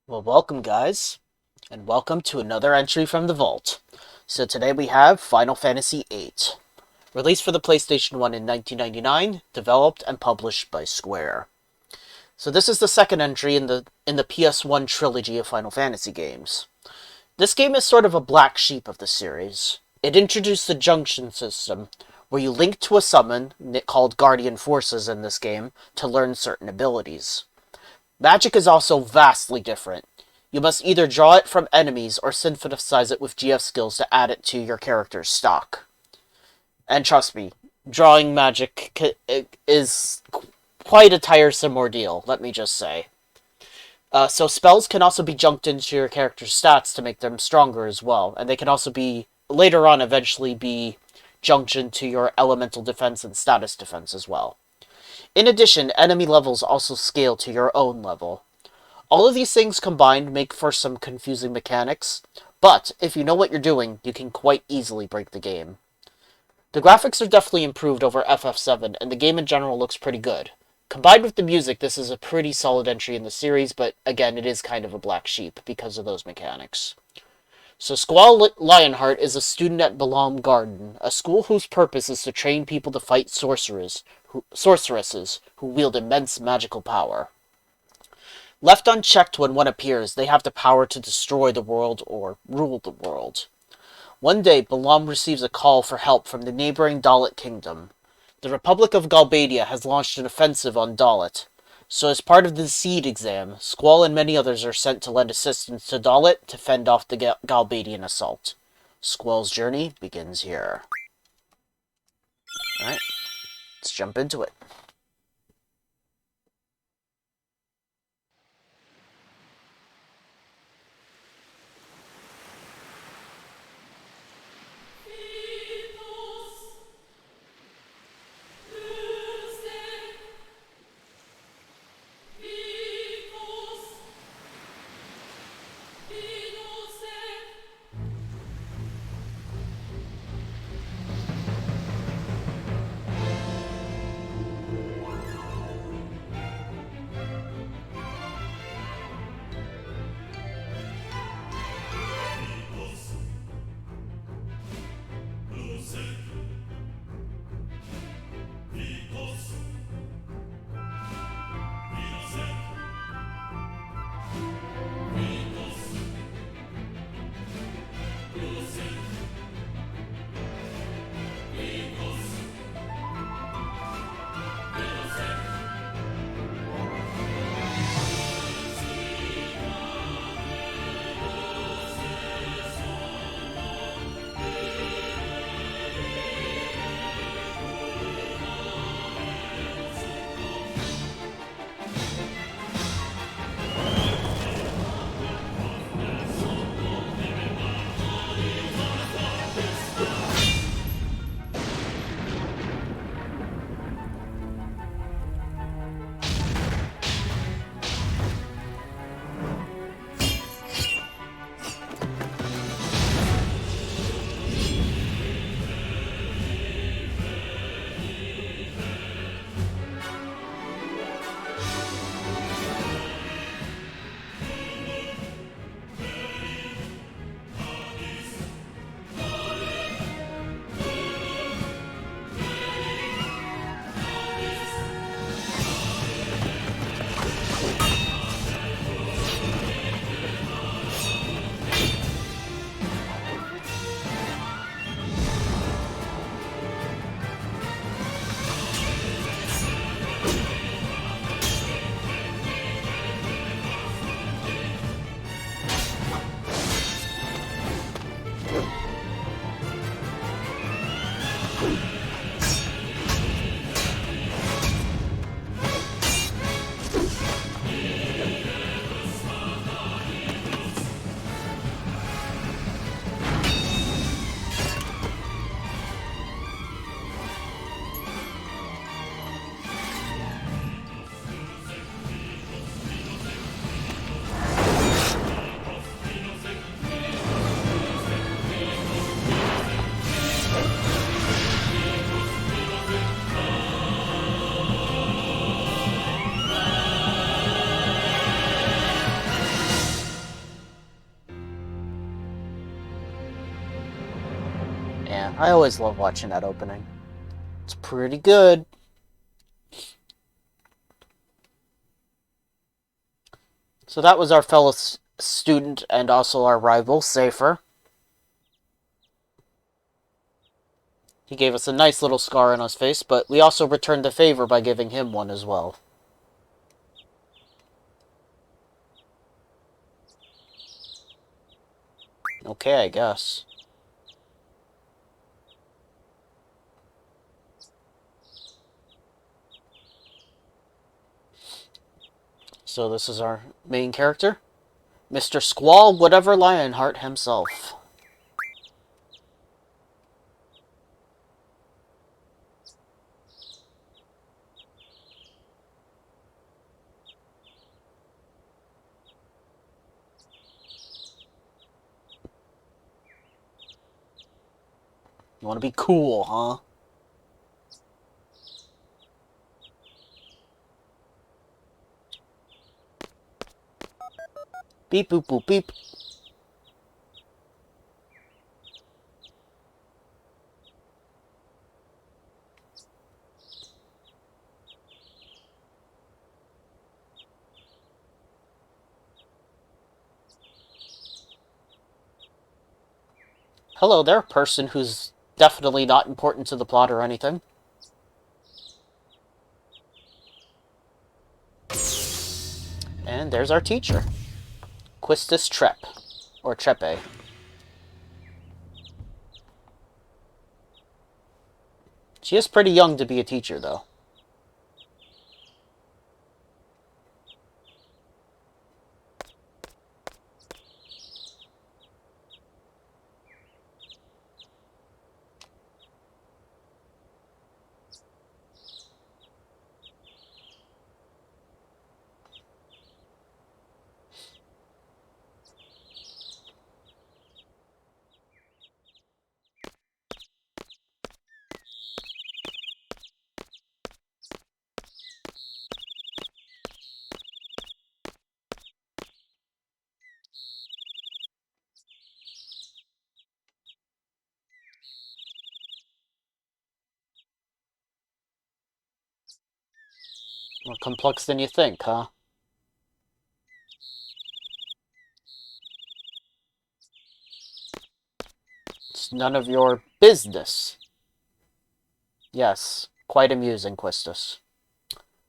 Well, welcome guys, and welcome to another entry from the vault. So today we have Final Fantasy VIII, released for the PlayStation 1 in 1999, developed and published by Square. So this is the second entry in the PS1 trilogy of Final Fantasy games. This game is sort of a black sheep of the series. It introduced the Junction system, where you link to a summon, called Guardian Forces in this game, to learn certain abilities. Magic is also vastly different. You must either draw it from enemies or synthesize it with GF skills to add it to your character's stock. And trust me, drawing magic is quite a tiresome ordeal, let me just say. So spells can also be junked into your character's stats to make them stronger as well, and they can also be, later on, eventually be junctioned to your elemental defense and status defense as well. In addition, enemy levels also scale to your own level. All of these things combined make for some confusing mechanics, but if you know what you're doing, you can quite easily break the game. The graphics are definitely improved over FF7, and the game in general looks pretty good. Combined with the music, this is a pretty solid entry in the series, but again, it is kind of a black sheep because of those mechanics. So Squall Lionheart is a student at Balam Garden, a school whose purpose is to train people to fight sorceresses who wield immense magical power. Left unchecked when one appears, they have the power to destroy the world or rule the world. One day, Balam receives a call for help from the neighboring Dalit kingdom. The Republic of Galbadia has launched an offensive on Dalit, so as part of the Seed exam, Squall and many others are sent to lend assistance to Dalit to fend off the Galbadian assault. Squall's journey begins here. Alright, let's jump into it. Yeah, I always love watching that opening. It's pretty good. So that was our fellow student and also our rival, Safer. He gave us a nice little scar on his face, but we also returned the favor by giving him one as well. Okay, I guess. So this is our main character, Mr. Squall, whatever Lionheart himself. You want to be cool, huh? Beep, boop, boop, beep. Hello there, person who's definitely not important to the plot or anything. And there's our teacher, Quistis Trep, or Trepe. She is pretty young to be a teacher, though. More complex than you think, huh? It's none of your business. Yes, quite amusing, Quistis.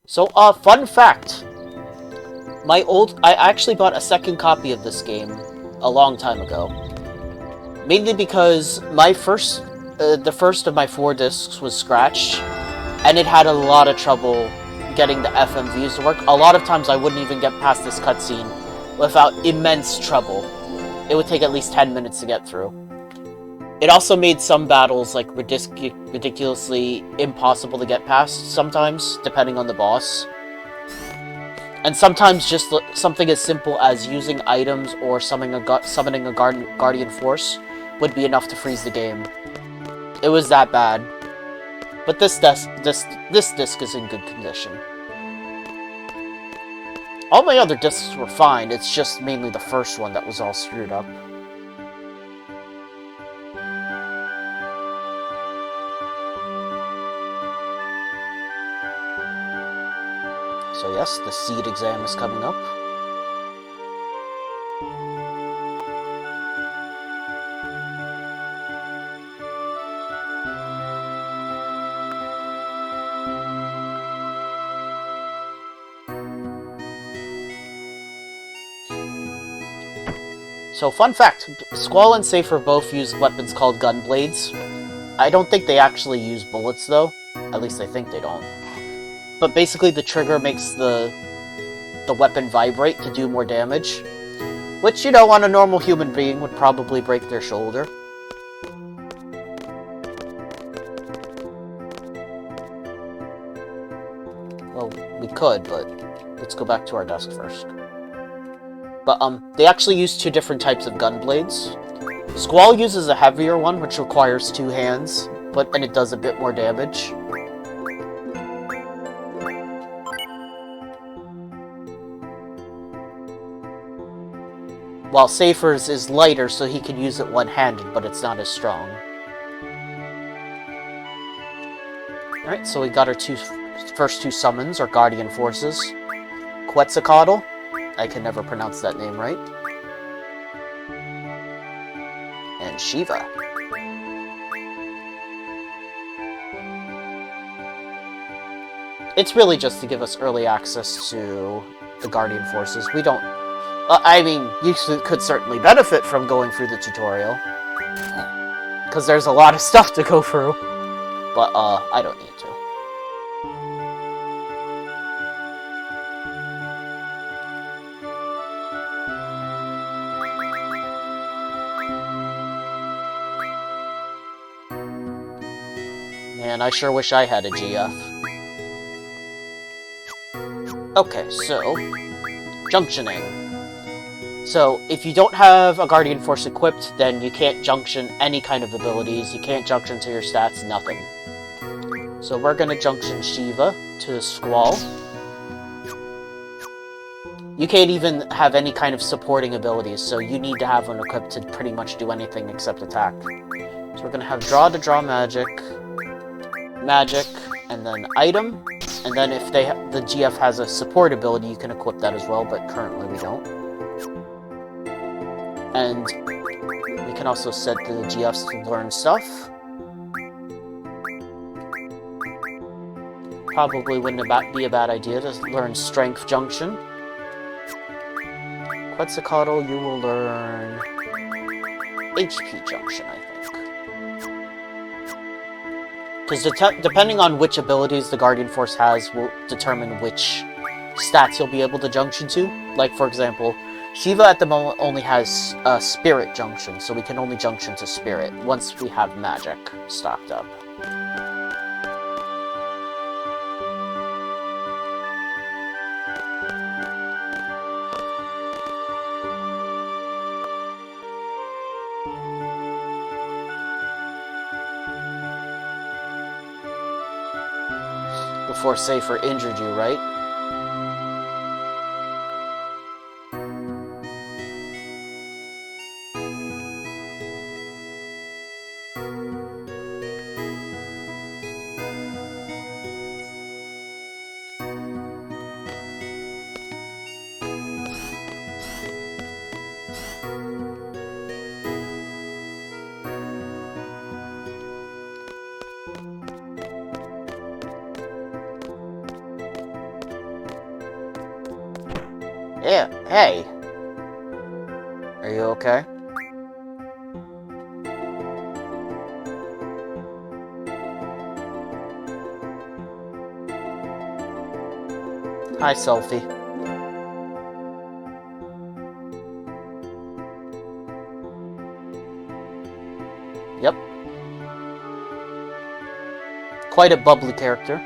So, fun fact. I actually bought a second copy of this game a long time ago. Mainly because the first of my 4 discs was scratched, and it had a lot of trouble getting the FMVs to work. A lot of times I wouldn't even get past this cutscene without immense trouble. It would take at least 10 minutes to get through. It also made some battles like ridiculously impossible to get past sometimes, depending on the boss. And sometimes just something as simple as using items or summoning a Guardian Force would be enough to freeze the game. It was that bad. But this disc is in good condition. All my other discs were fine, it's just mainly the first one that was all screwed up. So yes, the seed exam is coming up. So fun fact, Squall and Safer both use weapons called gun blades. I don't think they actually use bullets though. At least I think they don't. But basically the trigger makes the weapon vibrate to do more damage. Which, you know, on a normal human being would probably break their shoulder. Well, we could, but let's go back to our desk first. But, they actually use 2 different types of gun blades. Squall uses a heavier one, which requires 2 hands, and it does a bit more damage. While Safer's is lighter, so he can use it one-handed, but it's not as strong. Alright, so we got our first two summons, our Guardian Forces. Quetzalcoatl. I can never pronounce that name right. And Shiva. It's really just to give us early access to the Guardian Forces. We don't... I mean, you could certainly benefit from going through the tutorial. Because there's a lot of stuff to go through. But, I don't need to. Man, I sure wish I had a GF. Okay, so... Junctioning. So, if you don't have a Guardian Force equipped, then you can't junction any kind of abilities, you can't junction to your stats, nothing. So we're gonna junction Shiva to Squall. You can't even have any kind of supporting abilities, so you need to have one equipped to pretty much do anything except attack. So we're gonna have draw to draw magic, and then item, and then if the GF has a support ability, you can equip that as well, but currently we don't. And we can also set the GFs to learn stuff. Probably wouldn't be a bad idea to learn Strength Junction. Quetzalcoatl, you will learn HP Junction, I think. Because depending on which abilities the Guardian Force has will determine which stats you'll be able to junction to. Like, for example, Shiva at the moment only has Spirit Junction, so we can only junction to Spirit once we have Magic stocked up. Before Safer injured you, right? Yeah, hey! Are you okay? Hi, Selfie. Yep. Quite a bubbly character.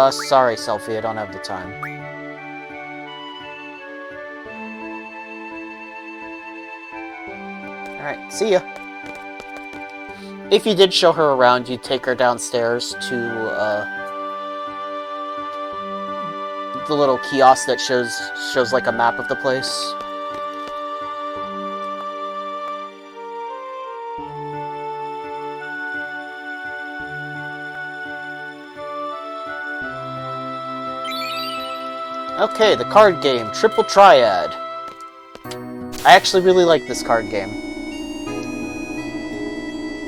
Sorry, Selfie, I don't have the time. Alright, see ya. If you did show her around, you'd take her downstairs to, the little kiosk that shows like a map of the place. Okay, the card game, Triple Triad. I actually really like this card game.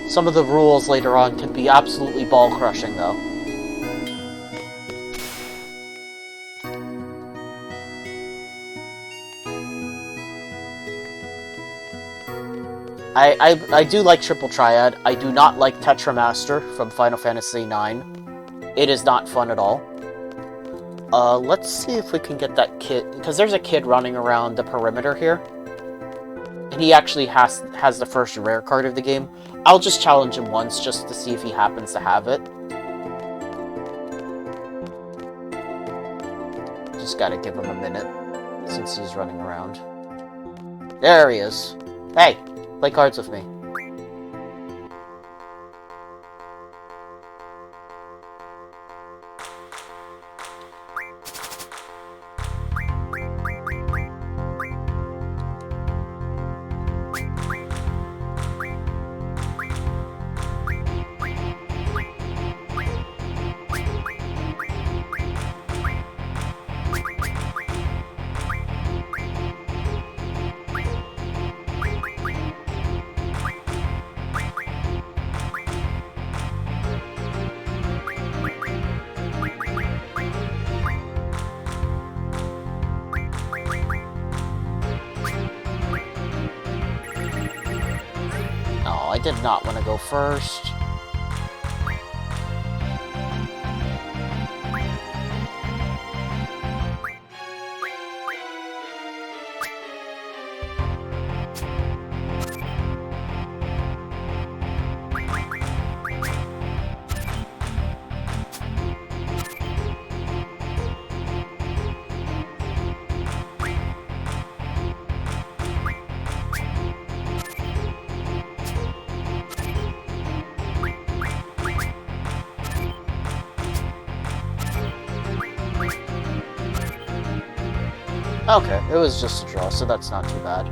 Some of the rules later on can be absolutely ball-crushing, though. I do like Triple Triad. I do not like Tetramaster from Final Fantasy IX. It is not fun at all. Let's see if we can get that kid, because there's a kid running around the perimeter here. And he actually has the first rare card of the game. I'll just challenge him once, just to see if he happens to have it. Just gotta give him a minute, since he's running around. There he is. Hey, play cards with me. I did not want to go first. Okay, it was just a draw, so that's not too bad.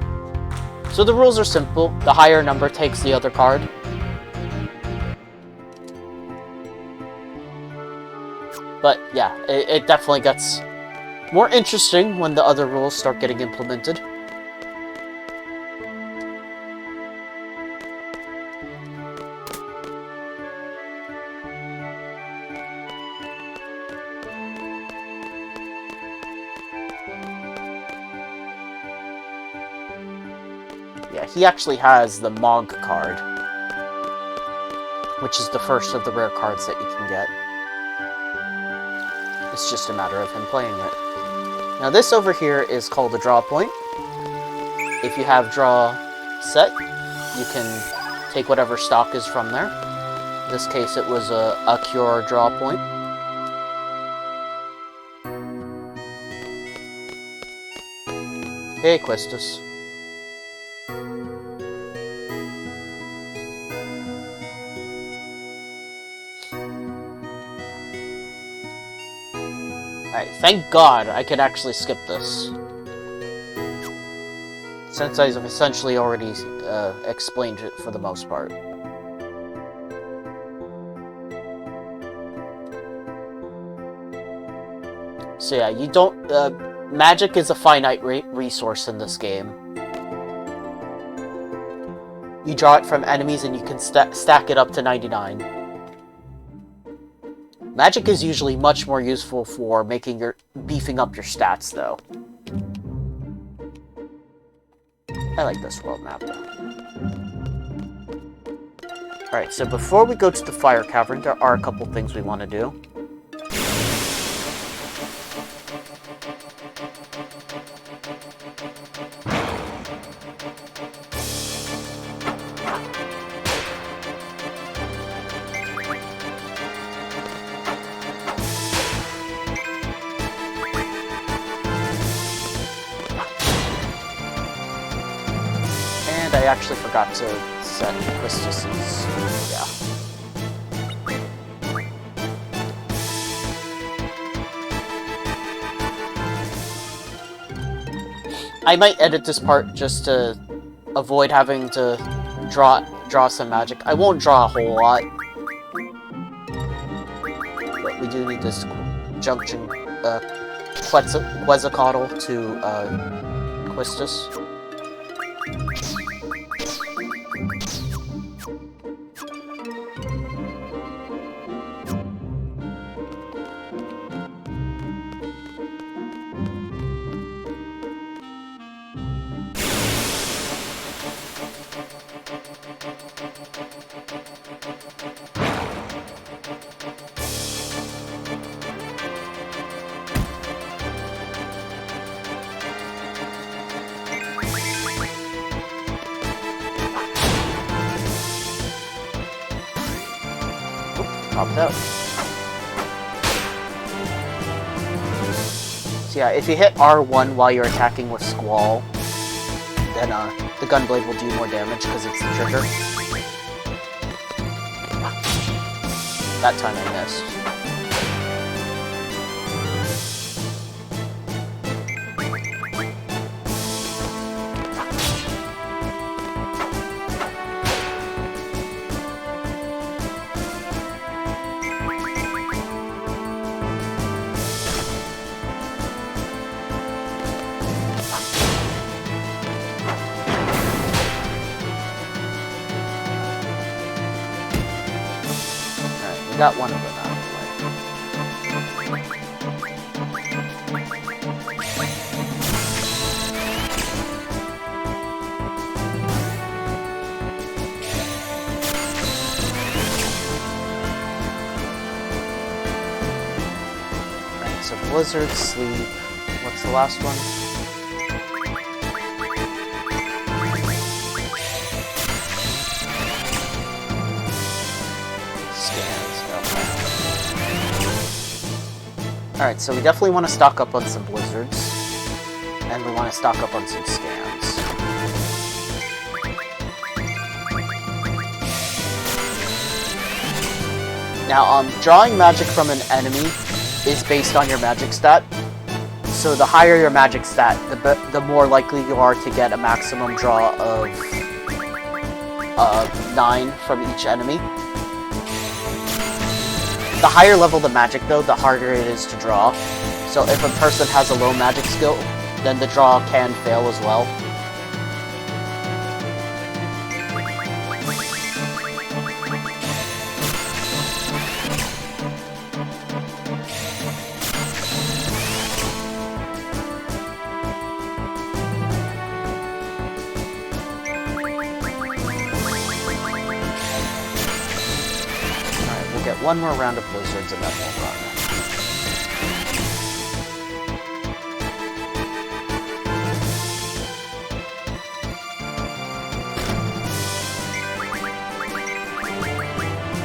So the rules are simple. The higher number takes the other card. But yeah, it definitely gets more interesting when the other rules start getting implemented. Yeah, he actually has the Mog card, which is the first of the rare cards that you can get. It's just a matter of him playing it. Now this over here is called a draw point. If you have draw set, you can take whatever stock is from there. In this case, it was a cure draw point. Hey, Quistis. Alright, thank God I could actually skip this. Since I've essentially already explained it for the most part. So yeah, you don't... magic is a finite resource in this game. You draw it from enemies and you can stack it up to 99. Magic is usually much more useful for beefing up your stats, though. I like this world map, though. Alright, so before we go to the Fire Cavern, there are a couple things we want to do. I actually forgot to set Quistis's, yeah. I might edit this part just to avoid having to draw some magic. I won't draw a whole lot. But we do need this Junction, Quetzalcoatl to, Quistis. Popped out. So yeah, if you hit R1 while you're attacking with Squall, then the Gunblade will do more damage because it's the trigger. That time I missed. Got one of them out of the way. Blizzard, Sleep. What's the last one? Scans. Okay. Alright, so we definitely want to stock up on some Blizzards. And we want to stock up on some Scans. Now, drawing magic from an enemy is based on your magic stat. So the higher your magic stat, the more likely you are to get a maximum draw of 9 from each enemy. The higher level the magic, though, the harder it is to draw. So if a person has a low magic skill, then the draw can fail as well. Get one more round of Blizzards and then we'll run.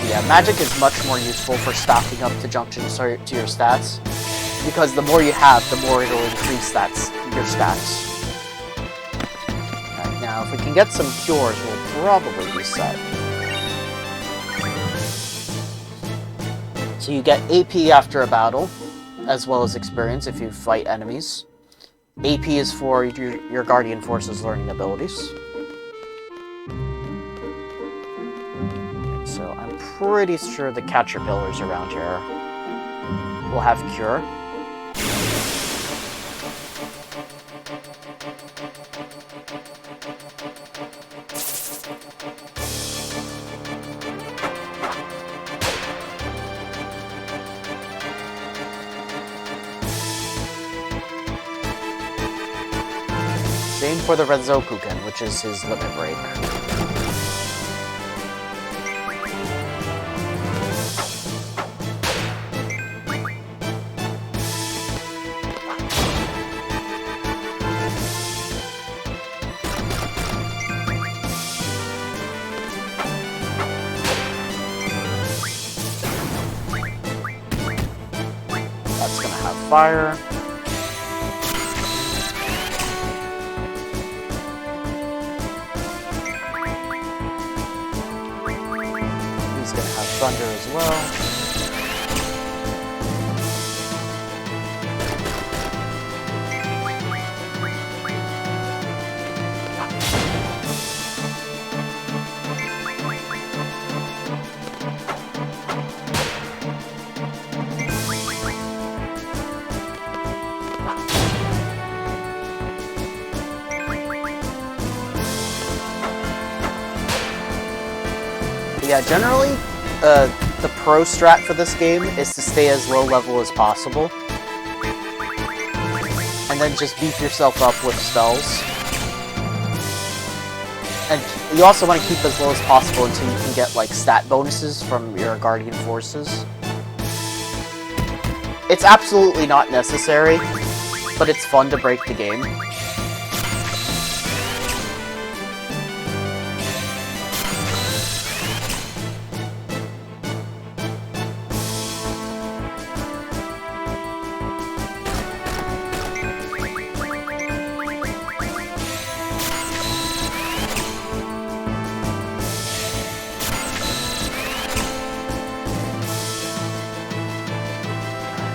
Yeah, magic is much more useful for stocking up to junctions to your stats, because the more you have, the more it'll increase your stats. Alright, now if we can get some cures, we'll probably be set. So you get AP after a battle, as well as experience if you fight enemies. AP is for your Guardian Force's learning abilities. So I'm pretty sure the Caterpillars around here will have Cure. Same for the Renzokuken, which is his limit break. That's gonna have fire. Thunder as well. Yeah, generally, the pro strat for this game is to stay as low level as possible. And then just beef yourself up with spells. And you also want to keep as low as possible until you can get, like, stat bonuses from your Guardian Forces. It's absolutely not necessary, but it's fun to break the game.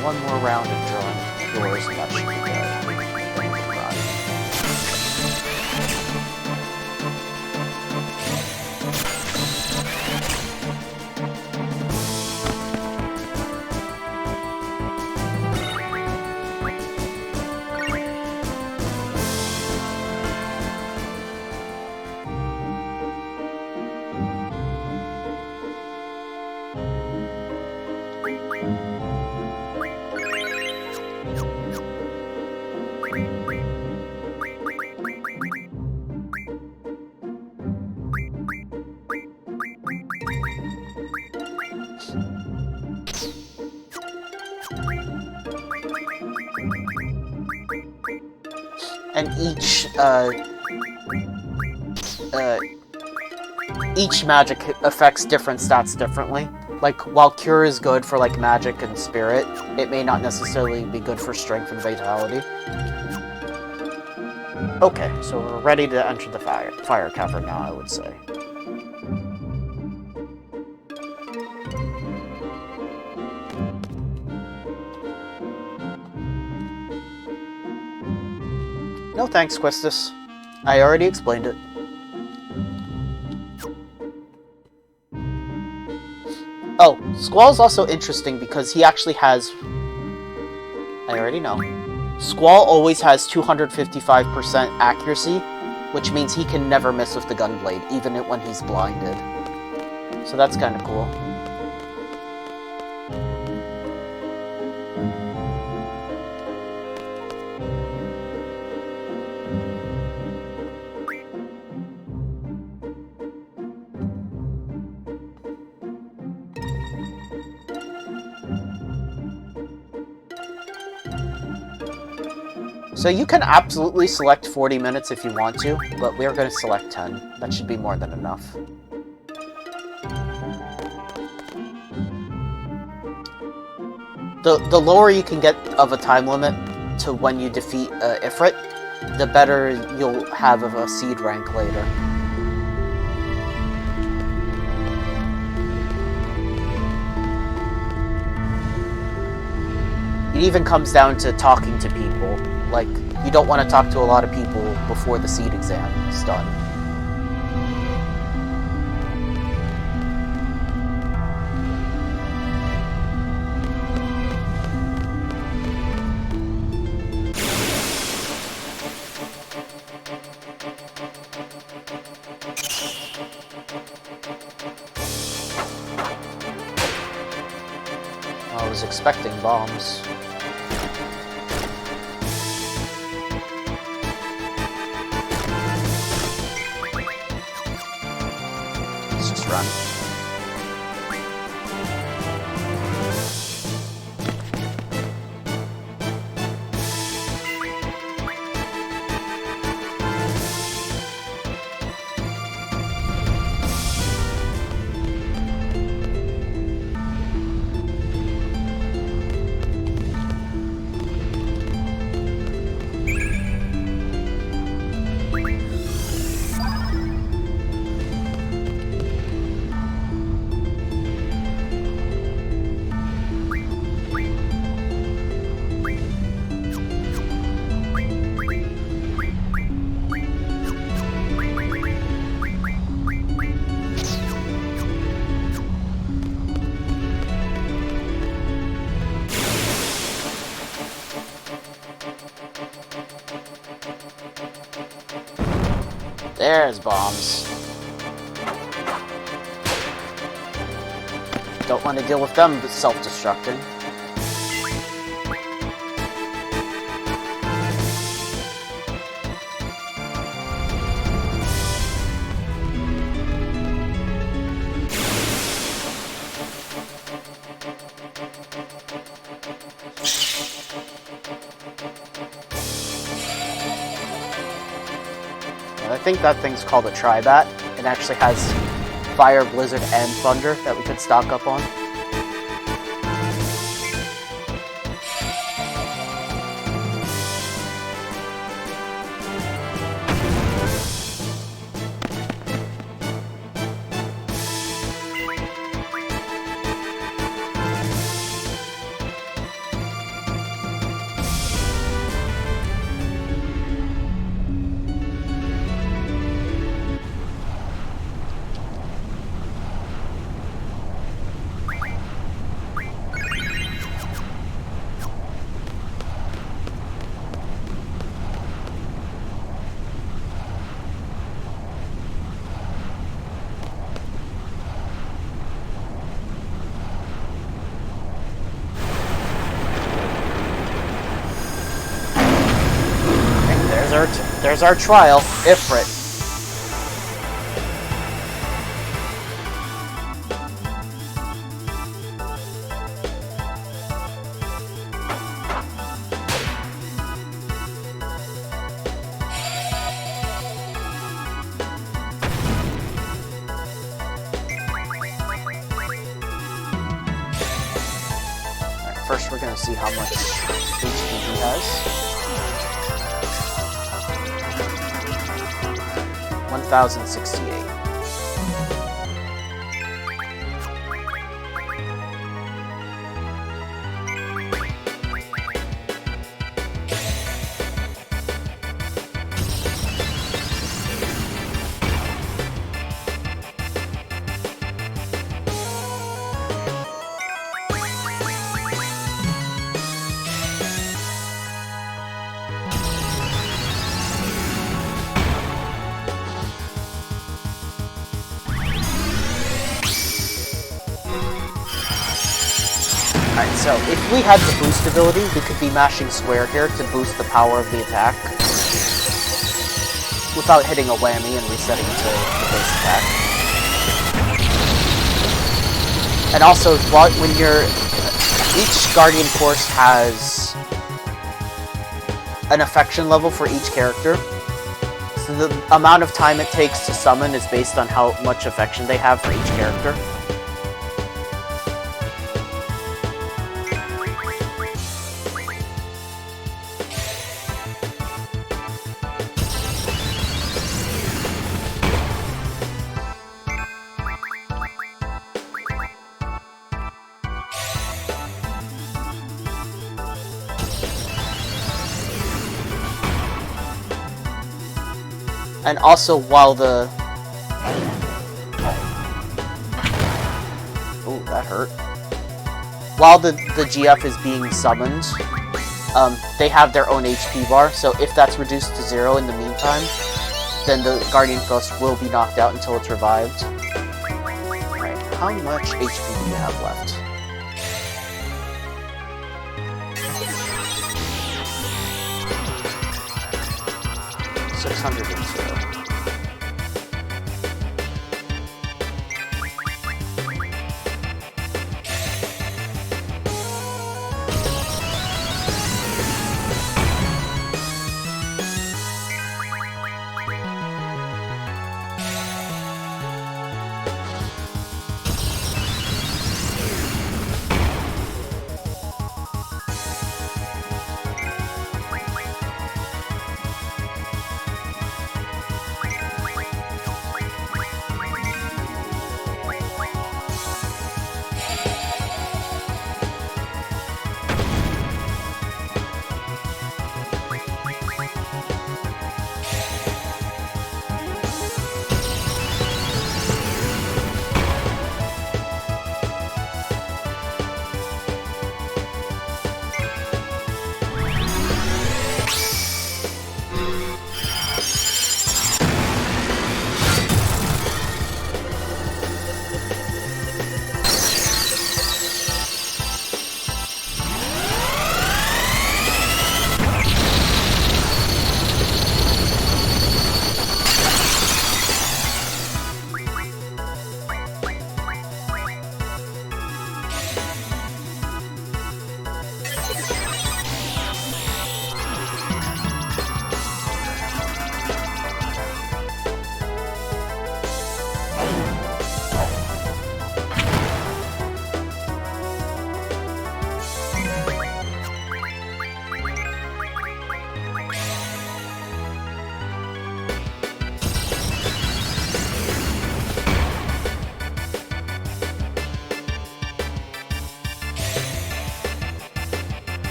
One more round of drawing doors, and that should be good. Then we can run. and each magic affects different stats differently. Like, while Cure is good for, like, magic and spirit, it may not necessarily be good for strength and vitality. Okay, so we're ready to enter the Fire Cavern now, I would say. No thanks, Quistis. I already explained it. Oh, Squall's also interesting because he actually has... I already know. Squall always has 255% accuracy, which means he can never miss with the gunblade, even when he's blinded. So that's kind of cool. So you can absolutely select 40 minutes if you want to, but we're going to select 10. That should be more than enough. The lower you can get of a time limit to when you defeat Ifrit, the better you'll have of a seed rank later. It even comes down to talking to people. Like, you don't want to talk to a lot of people before the seed exam is done. I was expecting bombs. Let's just run. There's bombs. Don't want to deal with them self-destructing. I think that thing's called a Tribat. It actually has Fire, Blizzard, and Thunder that we could stock up on. There's our trial, Ifrit. see how much HP he has. 1068. Alright, so if we had the boost ability, we could be mashing square here to boost the power of the attack without hitting a whammy and resetting to the base attack. And also, when you're... each Guardian Force has an affection level for each character. So the amount of time it takes to summon is based on how much affection they have for each character. And also, while the... Ooh, that hurt. While the GF is being summoned, they have their own HP bar, so if that's reduced to 0 in the meantime, then the Guardian Ghost will be knocked out until it's revived. Alright, how much HP do you have left? $602.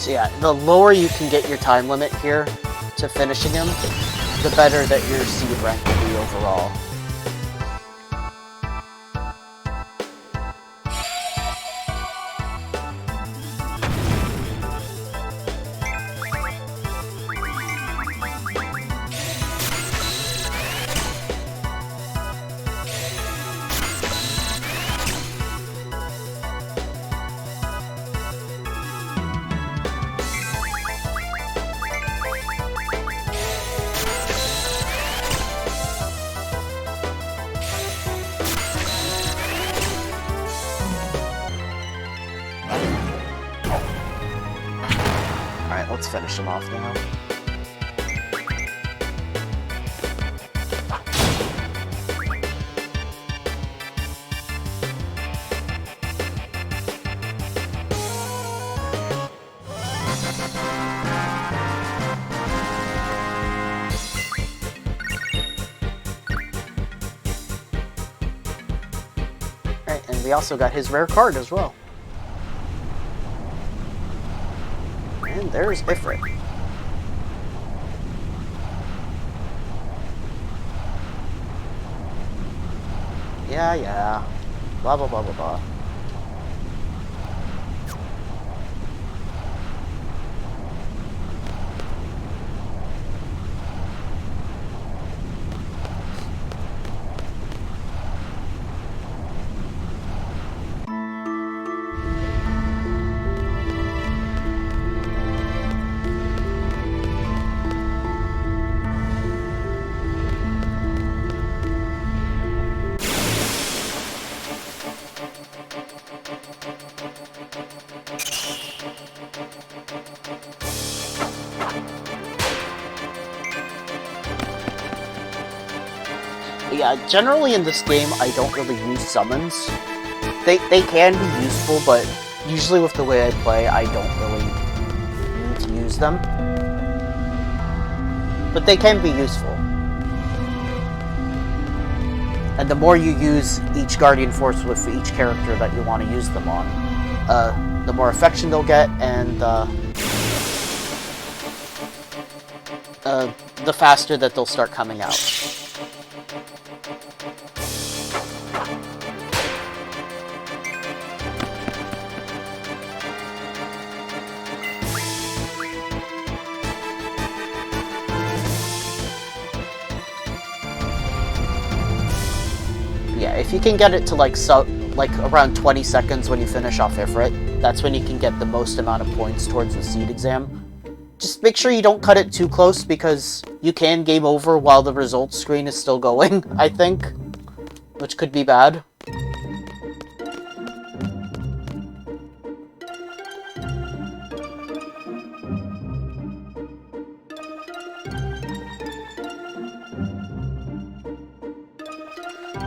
So yeah, the lower you can get your time limit here to finishing him, the better that your seed rank will be overall. Alright, let's finish him off now. Alright, and we also got his rare card as well. And there's Ifrit. Yeah. Blah, blah, blah, blah, blah. Yeah, generally in this game, I don't really use summons. They can be useful, but usually with the way I play, I don't really need to use them. But they can be useful. And the more you use each Guardian Force with each character that you want to use them on, the more affection they'll get, and the faster that they'll start coming out. Yeah, if you can get it to like around 20 seconds when you finish off Ifrit, that's when you can get the most amount of points towards the seed exam. Just make sure you don't cut it too close, because you can game over while the results screen is still going, I think, which could be bad.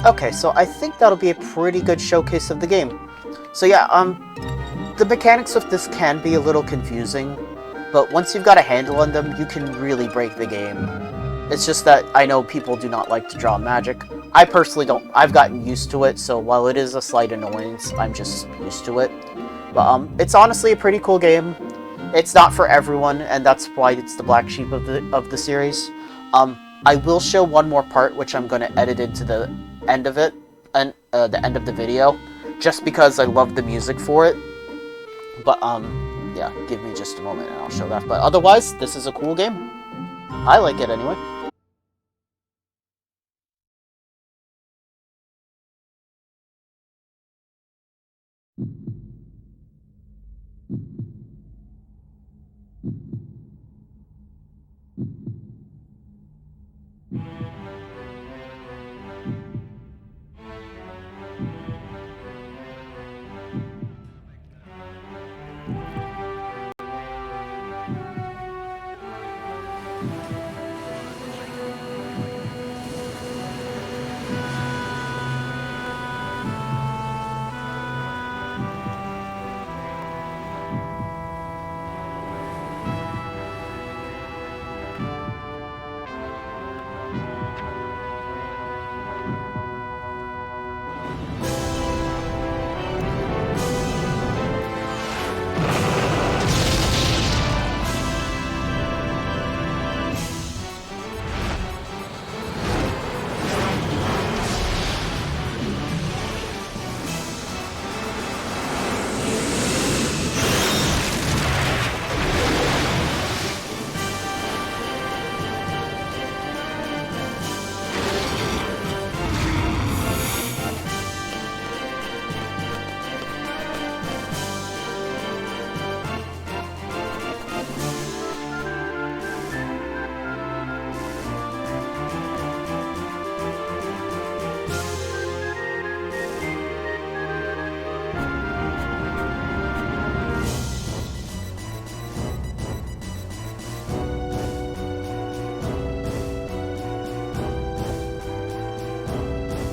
Okay, so I think that'll be a pretty good showcase of the game. So yeah, the mechanics of this can be a little confusing, but once you've got a handle on them, you can really break the game. It's just that I know people do not like to draw magic. I personally don't. I've gotten used to it, so while it is a slight annoyance, I'm just used to it. But it's honestly a pretty cool game. It's not for everyone, and that's why it's the black sheep of the series. I will show one more part, which I'm going to edit into the end of it, and the end of the video, just because I love the music for it. But yeah, give me just a moment and I'll show that. But otherwise, this is a cool game. I like it anyway.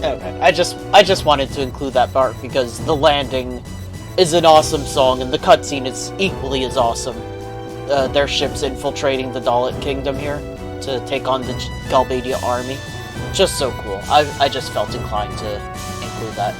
Okay, I just wanted to include that part because the landing is an awesome song, and the cutscene is equally as awesome. Their ships infiltrating the Dalit Kingdom here to take on the Galbadia army. Just so cool. I just felt inclined to include that.